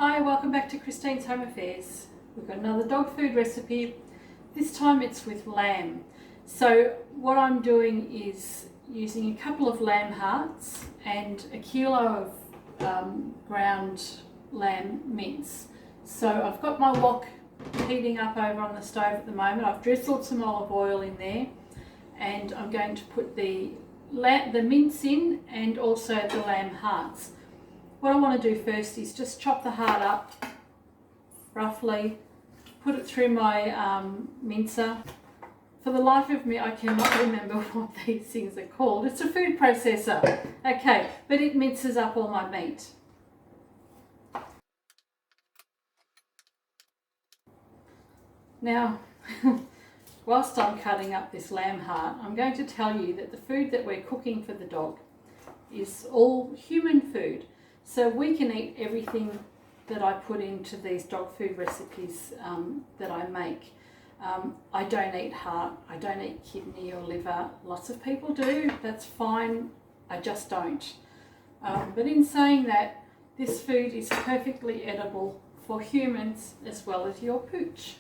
Hi, welcome back to Christine's Home Affairs. We've got another dog food recipe. This time it's with lamb. So what I'm doing is using a couple of lamb hearts and a kilo of ground lamb mince. So I've got my wok heating up over on the stove at the moment. I've drizzled some olive oil in there and I'm going to put the mince in and also the lamb hearts. What I want to do first is just chop the heart up roughly, put it through my mincer. For the life of me, I cannot remember what these things are called. It's a food processor. Okay, but it minces up all my meat. Now, whilst I'm cutting up this lamb heart, I'm going to tell you that the food that we're cooking for the dog is all human food. So we can eat everything that I put into these dog food recipes that I make. I don't eat heart, I don't eat kidney or liver. Lots of people do, that's fine, I just don't. But in saying that, this food is perfectly edible for humans as well as your pooch.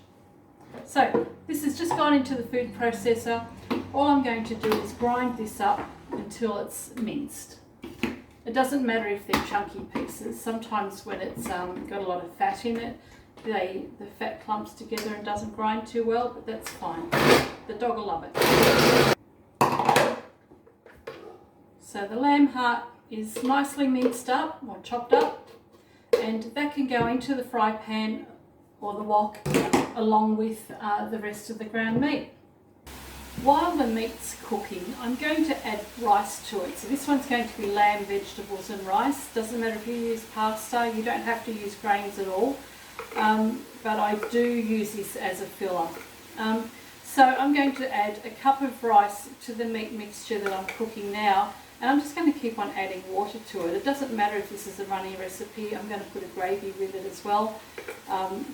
So this has just gone into the food processor. All I'm going to do is grind this up until it's minced. It doesn't matter if they're chunky pieces. Sometimes when it's got a lot of fat in it, the fat clumps together and doesn't grind too well, but that's fine. The dog will love it. So the lamb heart is nicely minced up or chopped up, and that can go into the fry pan or the wok along with the rest of the ground meat. While the meat's cooking, I'm going to add rice to it. So this one's going to be lamb, vegetables and rice. Doesn't matter if you use pasta, you don't have to use grains at all. But I do use this as a filler. So I'm going to add a cup of rice to the meat mixture that I'm cooking now. And I'm just going to keep on adding water to it. It doesn't matter if this is a runny recipe. I'm going to put a gravy with it as well,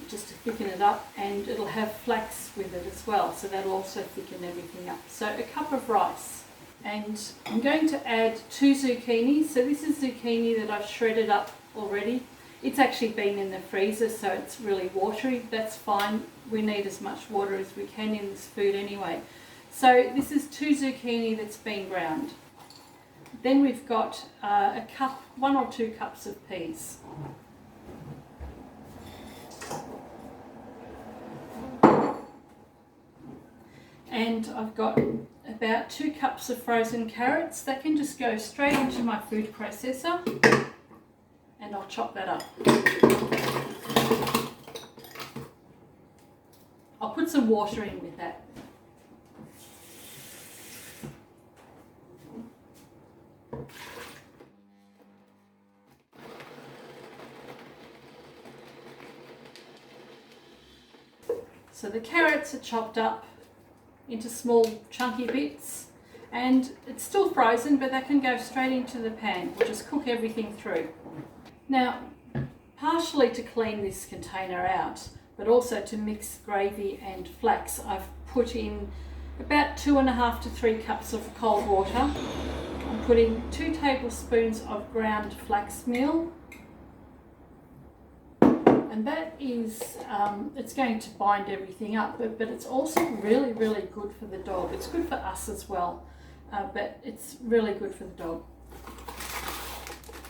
just to thicken it up, and it'll have flax with it as well, so that'll also thicken everything up. So a cup of rice, and I'm going to add 2 zucchini. So this is zucchini that I've shredded up already. It's actually been in the freezer, so it's really watery. That's fine. We need as much water as we can in this food anyway. So this is 2 zucchini that's been ground. Then we've got a cup, 1 or 2 cups of peas. And I've got about 2 cups of frozen carrots. That can just go straight into my food processor, and I'll chop that up. I'll put some water in with that. So the carrots are chopped up into small chunky bits, and it's still frozen, but that can go straight into the pan. We'll just cook everything through. Now, partially to clean this container out, but also to mix gravy and flax, I've put in about 2.5 to 3 cups of cold water. I'm putting 2 tablespoons of ground flax meal. And that is, it's going to bind everything up, but it's also really, really good for the dog. It's good for us as well, but it's really good for the dog.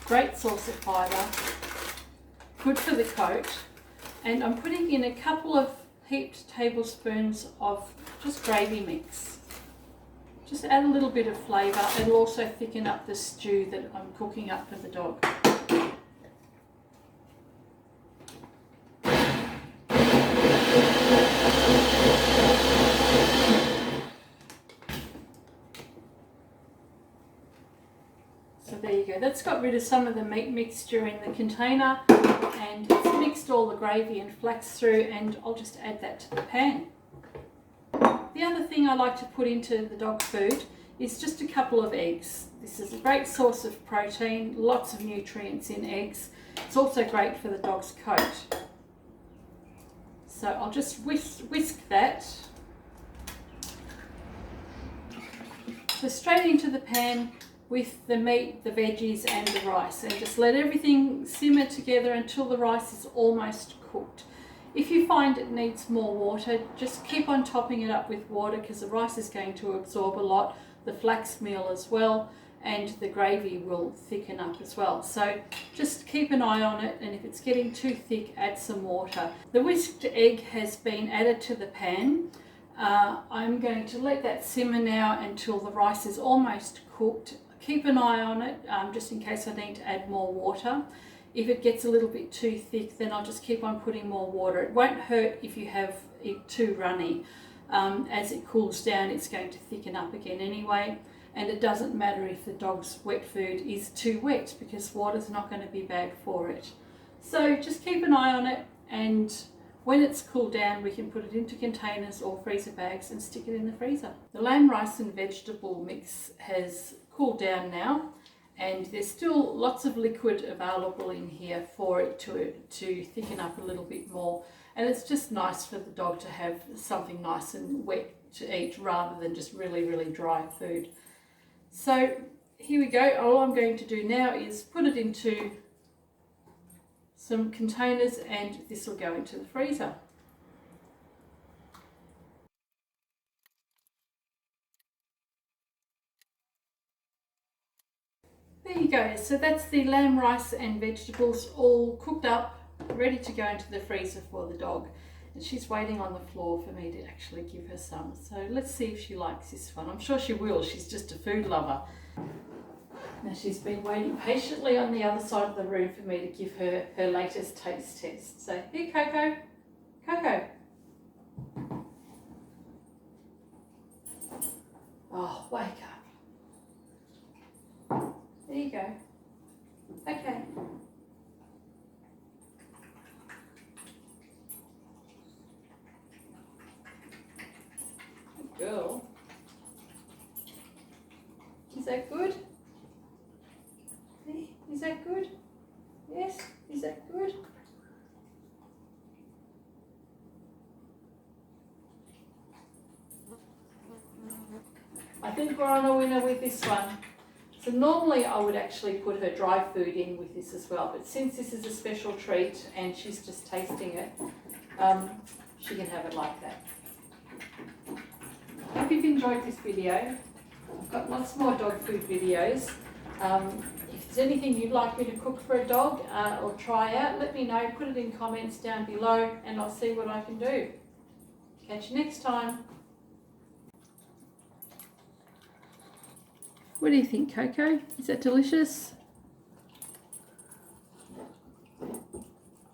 Great source of fibre, good for the coat. And I'm putting in a couple of heaped tablespoons of just gravy mix. Just add a little bit of flavour. It'll also thicken up the stew that I'm cooking up for the dog. So there you go, that's got rid of some of the meat mixture in the container, and it's mixed all the gravy and flax through, and I'll just add that to the pan. The other thing I like to put into the dog food is just a couple of eggs. This is a great source of protein, lots of nutrients in eggs. It's also great for the dog's coat. So I'll just whisk that. So straight into the pan, with the meat, the veggies and the rice, and just let everything simmer together until the rice is almost cooked. If you find it needs more water, just keep on topping it up with water because the rice is going to absorb a lot, the flax meal as well, and the gravy will thicken up as well. So just keep an eye on it, and if it's getting too thick, add some water. The whisked egg has been added to the pan. I'm going to let that simmer now until the rice is almost cooked. Keep an eye on it just in case I need to add more water. If it gets a little bit too thick, then I'll just keep on putting more water. It won't hurt if you have it too runny. As it cools down, it's going to thicken up again anyway. And it doesn't matter if the dog's wet food is too wet because water's not going to be bad for it. So just keep an eye on it, and when it's cooled down, we can put it into containers or freezer bags and stick it in the freezer. The lamb, rice and vegetable mix has cooled down now, and there's still lots of liquid available in here for it to thicken up a little bit more. And it's just nice for the dog to have something nice and wet to eat rather than just really, really dry food. So here we go. All I'm going to do now is put it into some containers, and this will go into the freezer. There you go. So that's the lamb, rice and vegetables all cooked up, ready to go into the freezer for the dog. And she's waiting on the floor for me to actually give her some. So let's see if she likes this one. I'm sure she will. She's just a food lover. Now she's been waiting patiently on the other side of the room for me to give her her latest taste test. So here, Coco. Coco. Oh, wake up. There you go. Okay. Good girl. Is that good? Is that good? Yes? Is that good? I think we're on a winner with this one. So normally I would actually put her dry food in with this as well, but since this is a special treat and she's just tasting it, she can have it like that. Hope you've enjoyed this video. I've got lots more dog food videos. If there's anything you'd like me to cook for a dog or try out, let me know. Put it in comments down below and I'll see what I can do. Catch you next time. What do you think, Coco? Is that delicious?